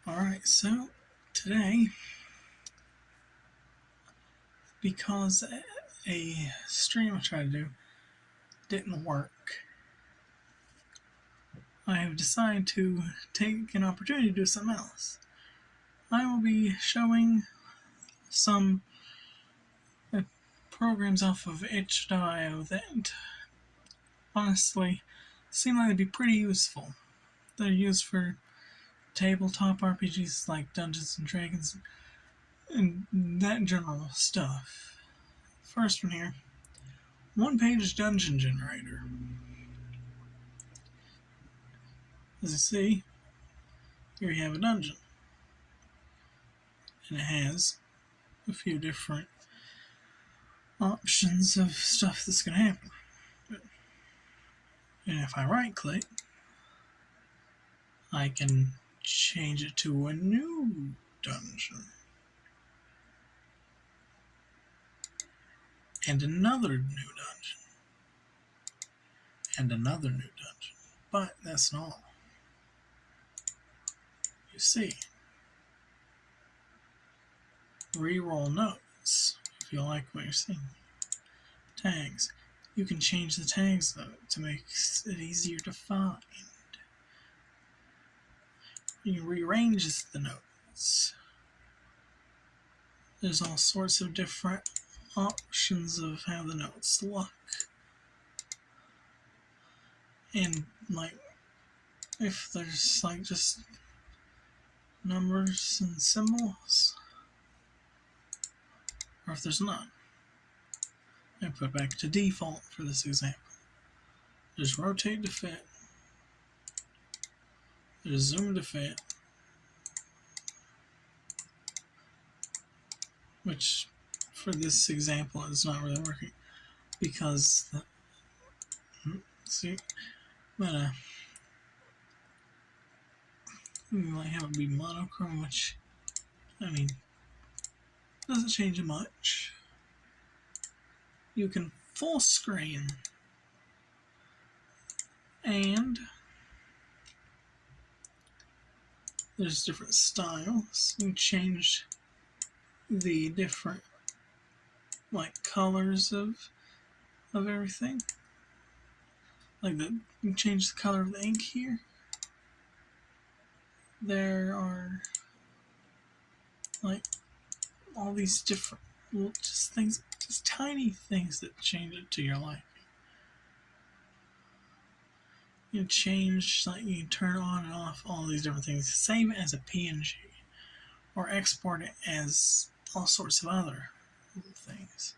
Alright, so today, because a stream I tried to do didn't work, I have decided to take an opportunity to do something else. I will be showing some programs off of itch.io that honestly seem like they'd be pretty useful. They're used for tabletop RPGs like Dungeons and Dragons and that general stuff. First one here, one-page dungeon generator. As you see, here you have a dungeon, and it has a few different options of stuff that's going to happen. And if I right click, I can change it to a new dungeon. And another new dungeon. And another new dungeon. But that's not all. You see, reroll notes if you like what you're seeing. Tags. You can change the tags though to make it easier to find. You can rearrange the notes. There's all sorts of different options of how the notes look. And like, if there's like just numbers and symbols, or if there's none, I put back to default for this example. There's rotate to fit. There's zoom to fit. Which, for this example, is not really working because see, but we might have it be monochrome, which I mean doesn't change much. You can full screen, and there's different styles. You can change the different like colors of everything. Like you can change the color of the ink here. There are like all these different just things, just tiny things that change it to your liking. You can change, like you can turn on and off all these different things. Save it as a PNG, or export it as all sorts of other things.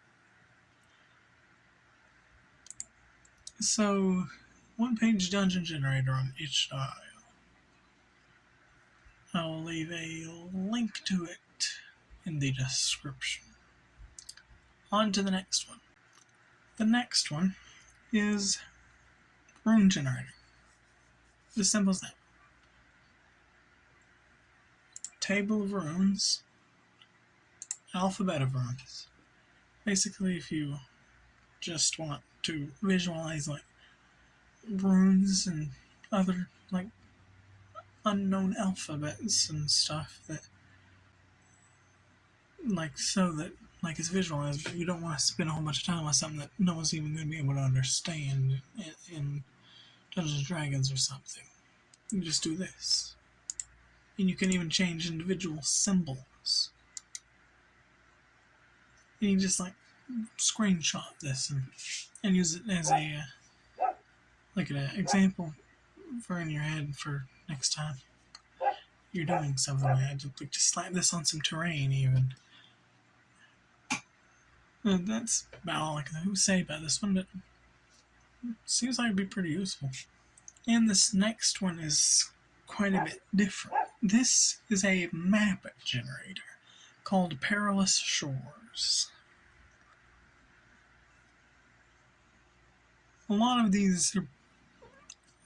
So, one-page dungeon generator on itch.io. I will leave a link to it in the description. On to the next one. The next one is rune generator. As simple as that. Table of runes, alphabet of runes. Basically, if you just want to visualize like runes and other like unknown alphabets and stuff that like so that like it's visualized, you don't want to spend a whole bunch of time on something that no one's even going to be able to understand in Dungeons and Dragons or something. You just do this. And you can even change individual symbols. And you just like screenshot this and use it as a like an example for in your head for next time you're doing something like that. Just slap this on some terrain even. And that's about all I can say about this one, but it seems like it'd be pretty useful. And this next one is quite a bit different. This is a map generator called Perilous Shores. A lot of these are,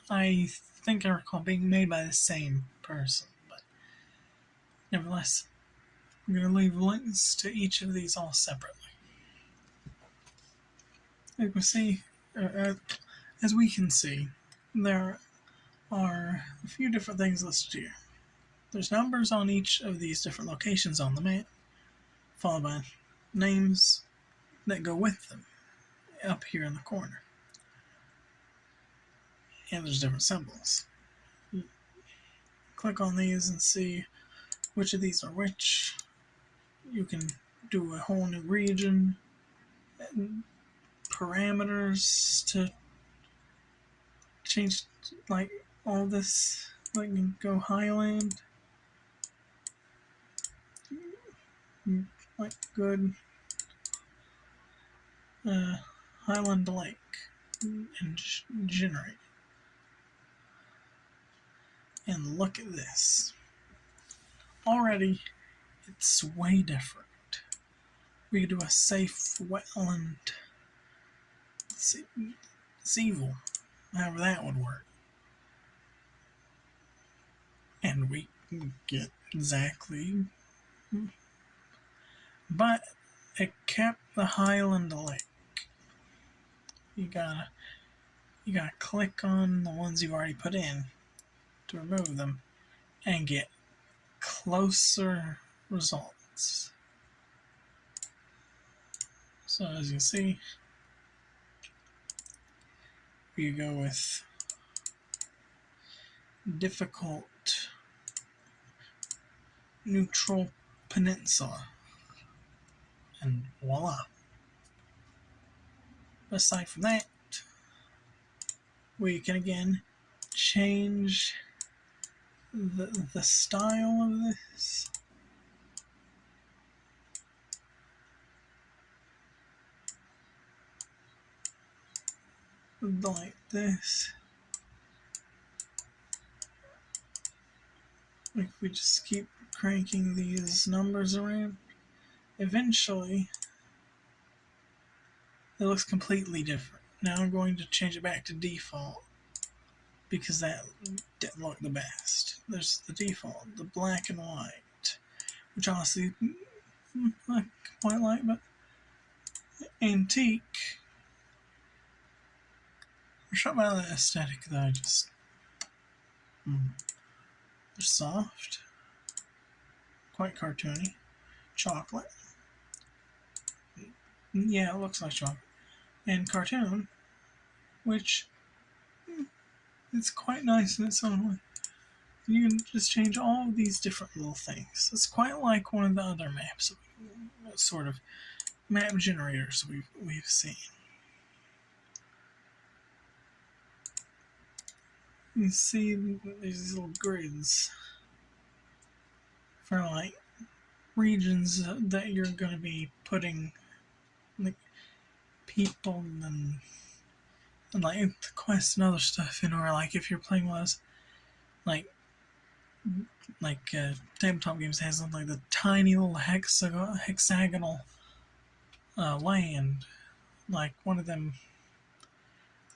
I think I recall, being made by the same person, but nevertheless, I'm going to leave links to each of these all separately. As we can see, there are a few different things listed here. There's numbers on each of these different locations on the map, followed by names that go with them up here in the corner. And there's different symbols. Click on these and see which of these are which. You can do a whole new region, and parameters to change like all this. Like you can go Highland, like good Highland Lake, and generate. And look at this. Already, it's way different. We could do a safe wetland. Let's see, it's evil, however that would work. And we can get exactly, but it kept the Highland Lake. You gotta click on the ones you've already put in to remove them and get closer results. So as you see, we go with difficult neutral peninsula, and voila. Aside from that, we can again change the style of this. Like this. If we just keep cranking these numbers around, eventually it looks completely different. Now I'm going to change it back to default because that didn't look the best. There's the default, the black and white, which honestly I quite like, but antique. There's something about that aesthetic that I just they're soft, quite cartoony. Chocolate. Yeah, it looks like chocolate. And cartoon, which it's quite nice in its own way. You can just change all of these different little things. It's quite like one of the other maps, sort of map generators we've seen. You see these little grids for like regions that you're going to be putting like people and like the quests and other stuff in, or like if you're playing was like tabletop games has something like the tiny little hexagonal land, like one of them,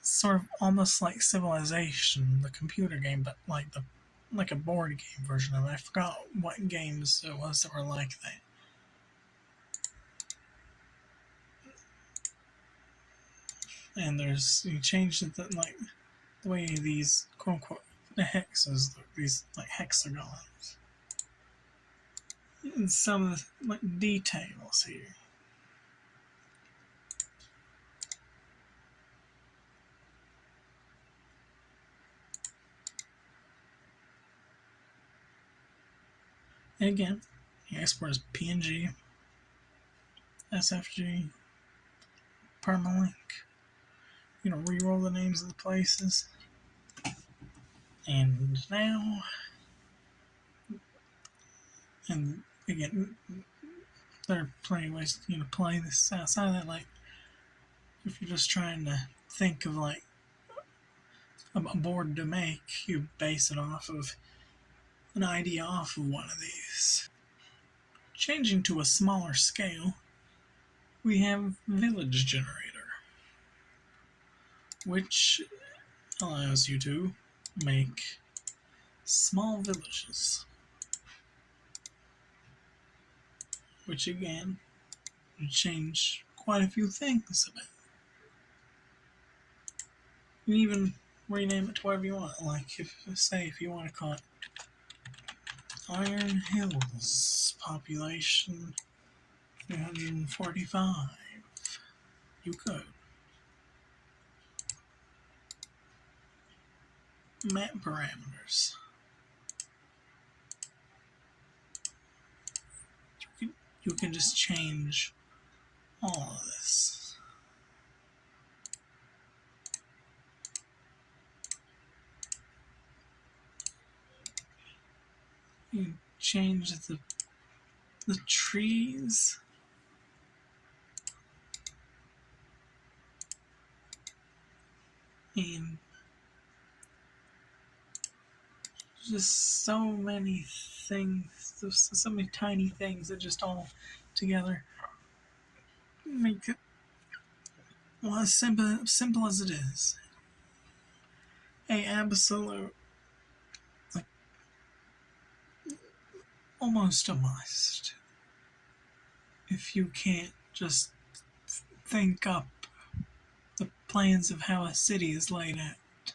sort of almost like Civilization, the computer game, but like a board game version of it. I forgot what games it was that were like that. And you change like the way these quote unquote the hexes look, these like hexagons, and some of the like details here. And again, you export as PNG, SFG, permalink. You know, re-roll the names of the places. And now, and again, there are plenty of ways to play this outside of that. Like, if you're just trying to think of like a board to make, you base it off of an idea off of one of these. Changing to a smaller scale, we have Village Generator, which allows you to make small villages, which again would change quite a few things about it. You can even rename it to whatever you want. Like, if you want to call it Iron Hills, population 345. You could. Map parameters. You can just change all of this. You change the trees. And just so many things, so many tiny things that just all together make it, well, as simple as it is. A absolute, like, almost a must. If you can't just think up the plans of how a city is laid out.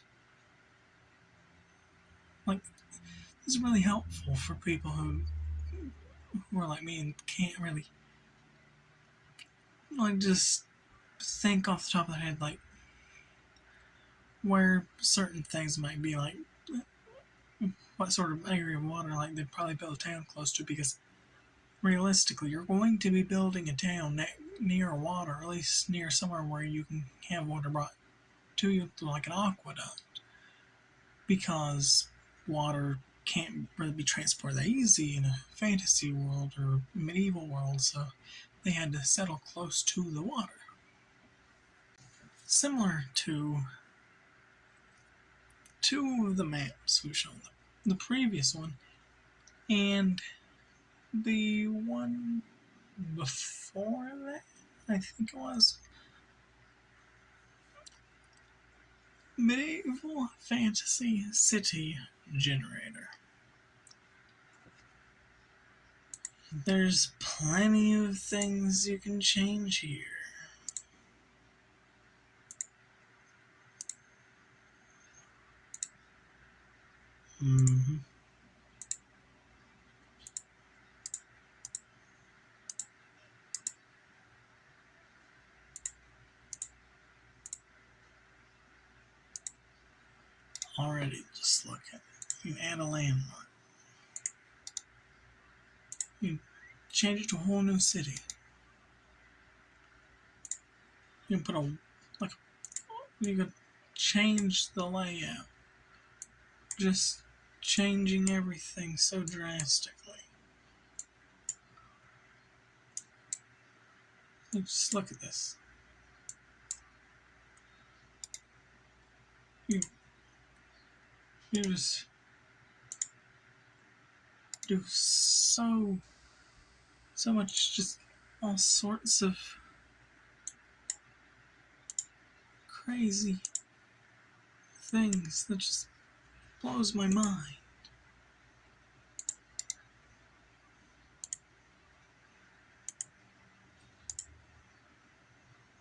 Like, this is really helpful for people who are like me and can't really, like, just think off the top of their head, like, where certain things might be, like, what sort of area of water, like, they'd probably build a town close to, because realistically, you're going to be building a town near water, or at least near somewhere where you can have water brought to you through, like, an aqueduct, because water can't really be transported that easy in a fantasy world or medieval world, so they had to settle close to the water. Similar to two of the maps we've shown, the previous one and the one before that, I think it was. Medieval Fantasy City Generator. There's plenty of things you can change here. Already, just look at it. You can add a landmark. You can change it to a whole new city. You can put you could change the layout. Just changing everything so drastically. Just look at this. You just do so much, just all sorts of crazy things that just blows my mind.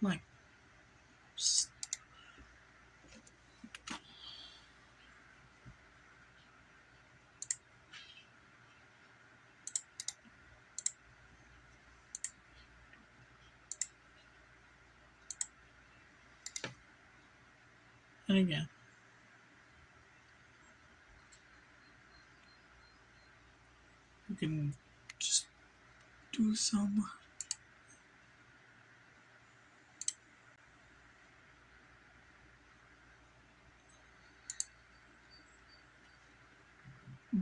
Like, and again, you can just do some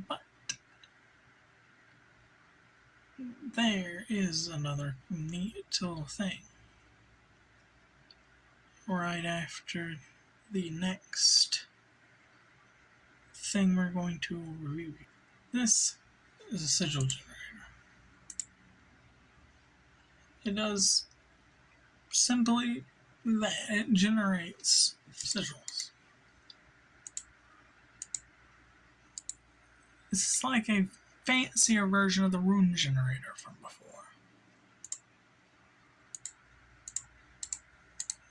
but there is another neat little thing right after the next thing we're going to review. This is a sigil generator. It does simply that. It generates sigils. It's like a fancier version of the rune generator from before.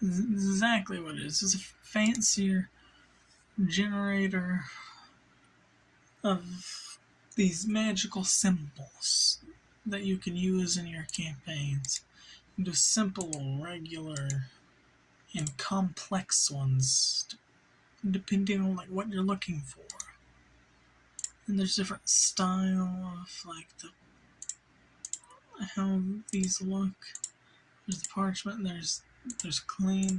This is exactly what it is. It's a fancier generator of these magical symbols that you can use in your campaigns. You can do simple, regular, and complex ones, depending on like what you're looking for. And there's different style of like how these look. There's the parchment. There's clean.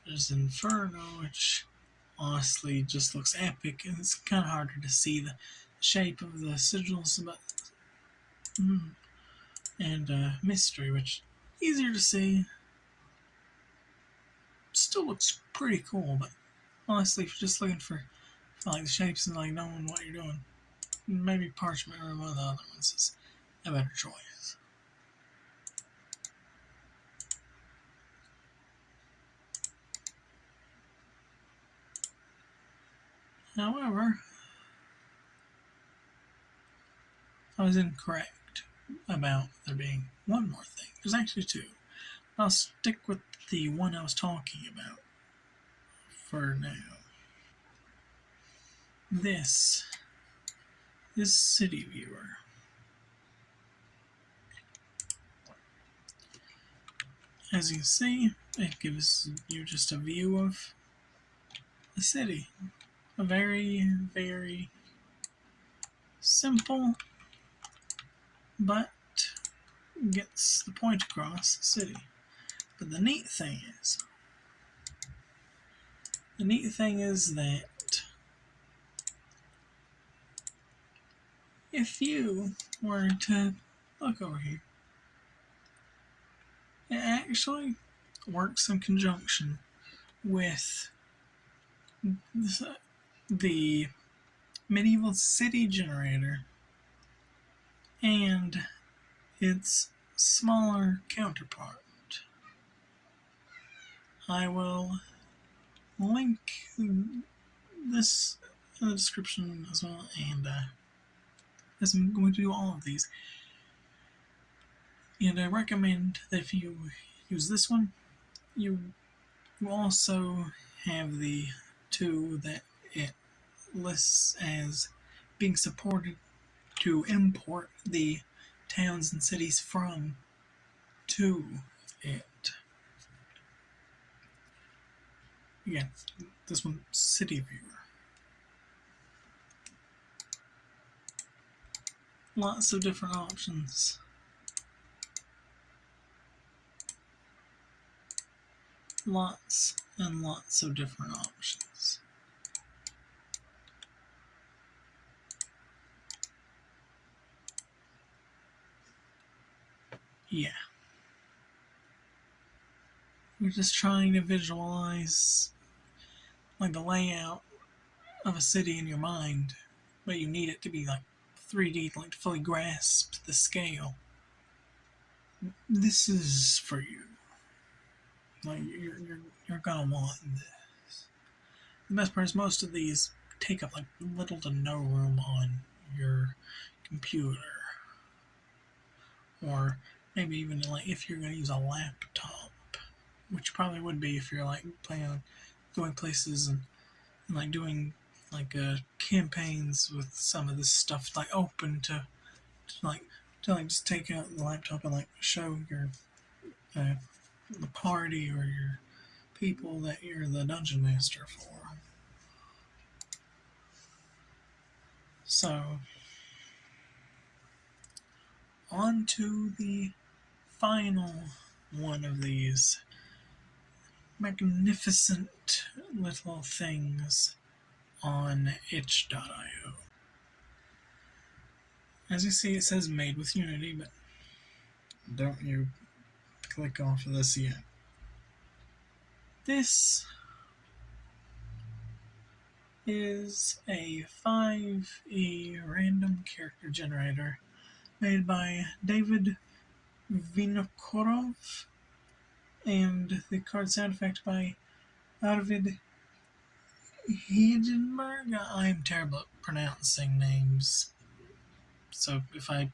There's Inferno, which honestly just looks epic, and it's kind of harder to see the shape of the sigils, but and Mystery, which easier to see. Still looks pretty cool, but honestly, if you're just looking for like the shapes and like knowing what you're doing, maybe Parchment or one of the other ones is a better choice. However, I was incorrect about there being one more thing. There's actually two. I'll stick with the one I was talking about for now. This is City Viewer. As you can see, it gives you just a view of the city. A very, very simple, but gets the point across the city. But the neat thing is that if you were to look over here, it actually works in conjunction with the medieval city generator and its smaller counterpart. I will link this in the description as well, and as I'm going to do all of these. And I recommend that if you use this one, you also have the two that it lists as being supported to import the towns and cities from to it. Again, this one, City Viewer. Lots of different options. Lots and lots of different options. Yeah. You're just trying to visualize like the layout of a city in your mind, but you need it to be like 3D, like to fully grasp the scale. This is for you. Like you're gonna want this. The best part is most of these take up like little to no room on your computer, or maybe even like if you're gonna use a laptop, which probably would be if you're like planning on going places and like doing like campaigns with some of this stuff like open to just take out the laptop and like show your the party or your people that you're the dungeon master for. So on to the final one of these magnificent little things on itch.io. As you see, it says made with Unity, but don't you click off of this yet. This is a 5e random character generator made by David Vinokurov, and the card sound effect by Arvid Hegenberg. I am terrible at pronouncing names, so if I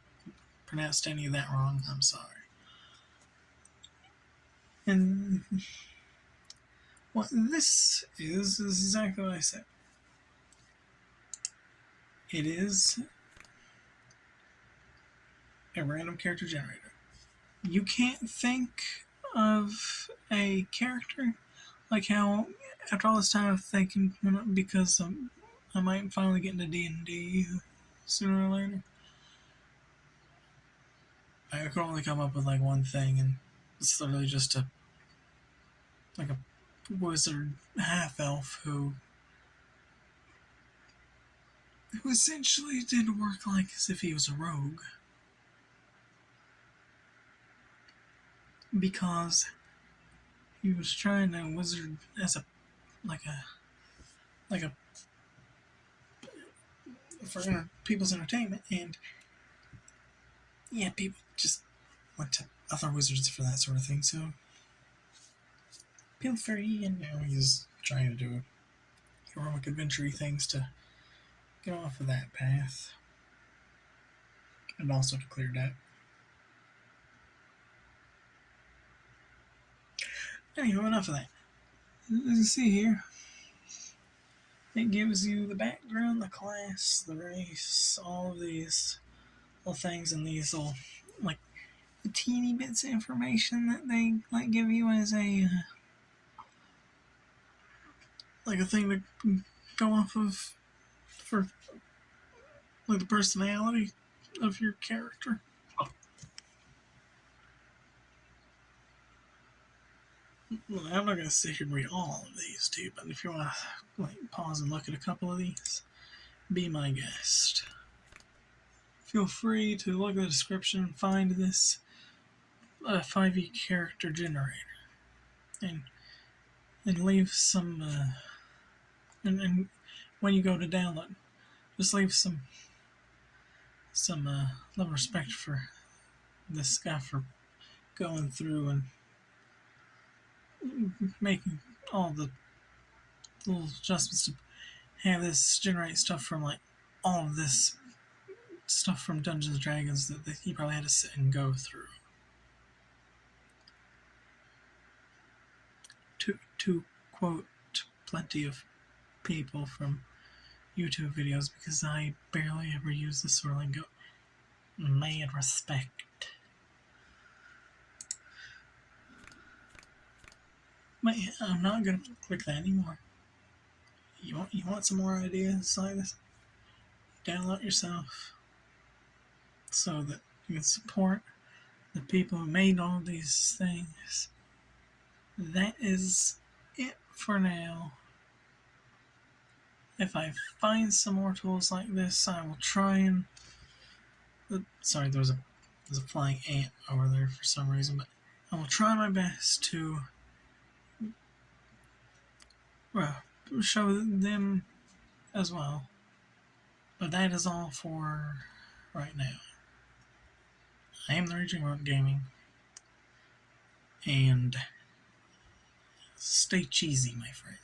pronounced any of that wrong, I'm sorry. And what this is exactly what I said. It is a random character generator. You can't think of a character, like how after all this time of thinking, because I might finally get into D&D sooner or later, I could only come up with like one thing, and it's literally just a wizard half elf who essentially did work like as if he was a rogue, because he was trying to wizard as a like a like a for people's entertainment, and yeah, people just went to other wizards for that sort of thing. So feel free, and now he's trying to do heroic adventure things to get off of that path, and also to clear debt. Anyway, enough of that. As you see here, it gives you the background, the class, the race, all of these little things, and these little like the teeny bits of information that they like give you as a like a thing to go off of for like the personality of your character. Well, I'm not going to sit here and read all of these, too, but if you want to like pause and look at a couple of these, be my guest. Feel free to look at the description and find this 5e character generator, and leave some and when you go to download, just leave some love and respect for this guy for going through and making all the little adjustments to have this generate stuff from like all of this stuff from Dungeons & Dragons that he probably had to sit and go through. To quote plenty of people from YouTube videos, because I barely ever use this sort of lingo. Mad respect. But yeah, I'm not gonna click that anymore. You want some more ideas like this? Download yourself so that you can support the people who made all these things. That is it for now. If I find some more tools like this, I will try and... Sorry, there's a flying ant over there for some reason, but I will try my best to show them as well. But that is all for right now. I am the Raging Rock Gaming, and stay cheesy, my friend.